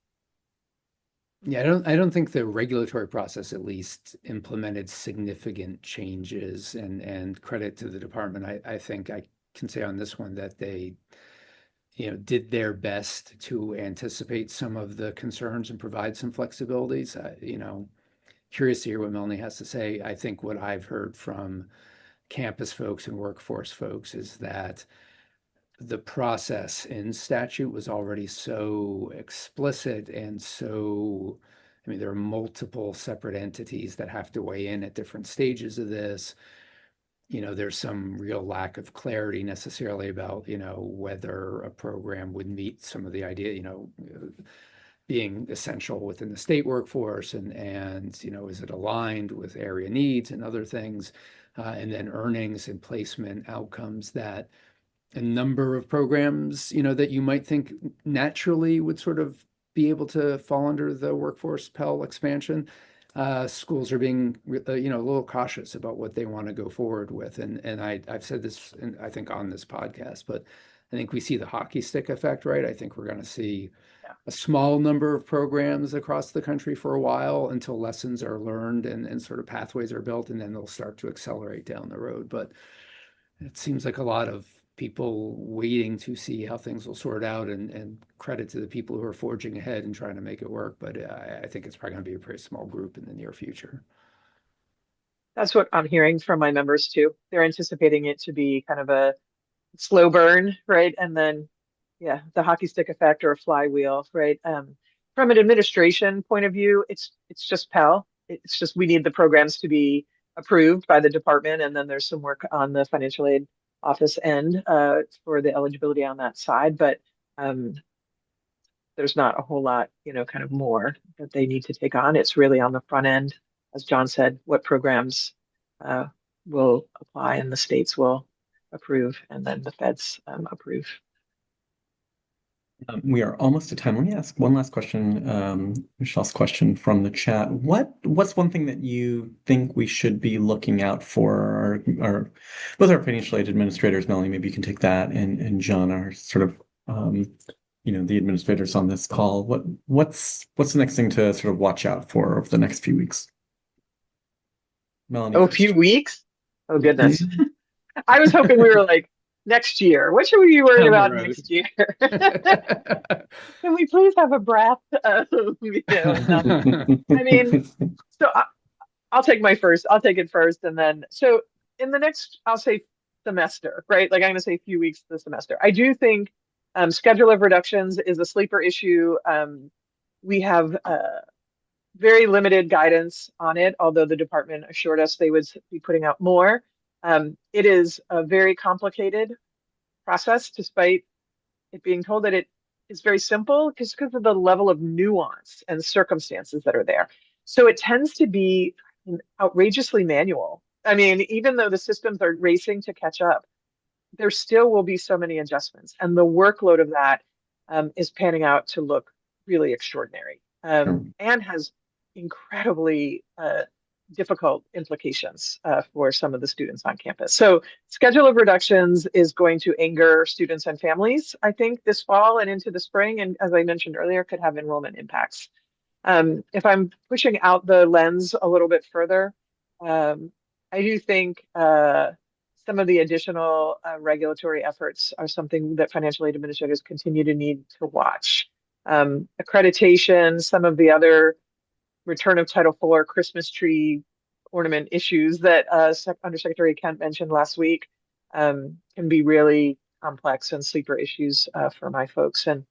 Yeah, I don't think the regulatory process at least implemented significant changes, and credit to the department. I think I can say on this one that they, did their best to anticipate some of the concerns and provide some flexibilities. Curious to hear what Melanie has to say. I think what I've heard from campus folks and workforce folks is that the process in statute was already so explicit and so, I mean, there are multiple separate entities that have to weigh in at different stages of this. There's some real lack of clarity necessarily about, whether a program would meet some of the idea, being essential within the state workforce, and is it aligned with area needs and other things, and then earnings and placement outcomes that a number of programs, that you might think naturally would sort of be able to fall under the Workforce Pell expansion. Schools are being, a little cautious about what they want to go forward with. And I've said this, I think, on this podcast, but I think we see the hockey stick effect, right? I think we're going to see a small number of programs across the country for a while until lessons are learned and sort of pathways are built, and then they'll start to accelerate down the road. But it seems like a lot of people waiting to see how things will sort out, and credit to the people who are forging ahead and trying to make it work. But I think it's probably going to be a pretty small group in the near future. That's what I'm hearing from my members too. They're anticipating it to be kind of a slow burn, right? And then, yeah, the hockey stick effect or a flywheel, right? From an administration point of view, it's just Pell. It's just we need the programs to be approved by the department, and then there's some work on the financial aid office end for the eligibility on that side. But there's not a whole lot, kind of more that they need to take on. It's really on the front end, as John said, what programs will apply and the states will approve, and then the feds approve. We are almost at time. Let me ask one last question, Michelle's question from the chat. What's one thing that you think we should be looking out for, or both our financial aid administrators, Melanie, maybe you can take that, and John, our sort of, the administrators on this call. What's the next thing to sort of watch out for over the next few weeks? Melanie Oh, a first. few weeks? Oh, goodness. I was hoping we were like next year. What should we be worried Down the about road. next year? Can we please have a breath? No. I mean, so I'll take it first. And then, so in the next, I'll say semester, right? Like I'm going to say a few weeks this semester. I do think schedule of reductions is a sleeper issue. We have very limited guidance on it, although the department assured us they would be putting out more. It is a very complicated process, despite it being told that it is very simple, just because of the level of nuance and circumstances that are there. So it tends to be outrageously manual. I mean, even though the systems are racing to catch up, there still will be so many adjustments. And the workload of that is panning out to look really extraordinary and has incredibly difficult implications for some of the students on campus. So schedule of reductions is going to anger students and families, I think, this fall and into the spring. And as I mentioned earlier, could have enrollment impacts. If I'm pushing out the lens a little bit further, um, I do think some of the additional regulatory efforts are something that financial aid administrators continue to need to watch. Accreditation, some of the other return of Title IV Christmas tree ornament issues that Undersecretary Kent mentioned last week can be really complex and sleeper issues for my folks. And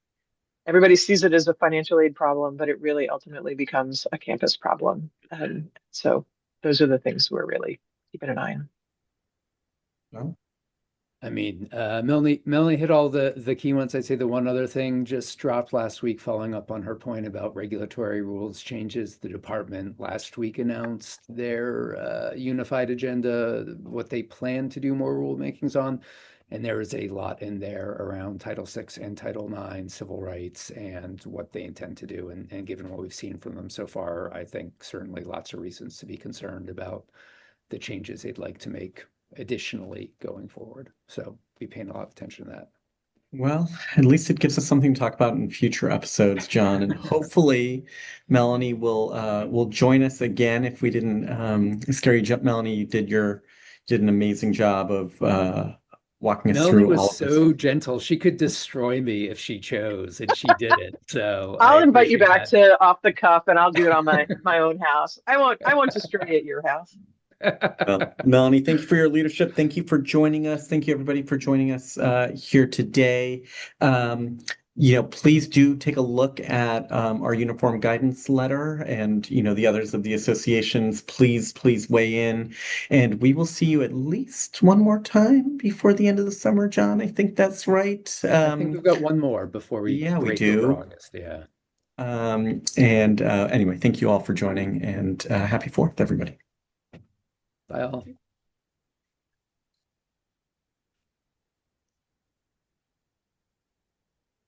everybody sees it as a financial aid problem, but it really ultimately becomes a campus problem. So those are the things we're really keeping an eye on. Well, I mean, Melanie hit all the key ones. I'd say the one other thing just dropped last week, following up on her point about regulatory rules changes. The department last week announced their unified agenda, what they plan to do more rulemakings on. And there is a lot in there around Title VI and Title IX, civil rights, and what they intend to do. And given what we've seen from them so far, I think certainly lots of reasons to be concerned about the changes they'd like to make additionally going forward. So be paying a lot of attention to that. well, at least it gives us something to talk about in future episodes, John, and hopefully Melanie will join us again. If we didn't scare you, Melanie, you did an amazing job of walking us Melanie through all was of this. so gentle. She could destroy me if she chose, and she did it. So I I'll invite you appreciate back that. to off the cuff, and I'll do it on my own house. I won't destroy at your house. Well, Melanie, thank you for your leadership. Thank you for joining us. Thank you, everybody, for joining us here today. Please do take a look at our uniform guidance letter and, the others of the associations. Please weigh in. And we will see you at least one more time before the end of the summer, John. I think that's right. I think we've got one more before we Yeah, we break over do. August. Yeah. Anyway, thank you all for joining, and happy 4th, everybody. Bye all.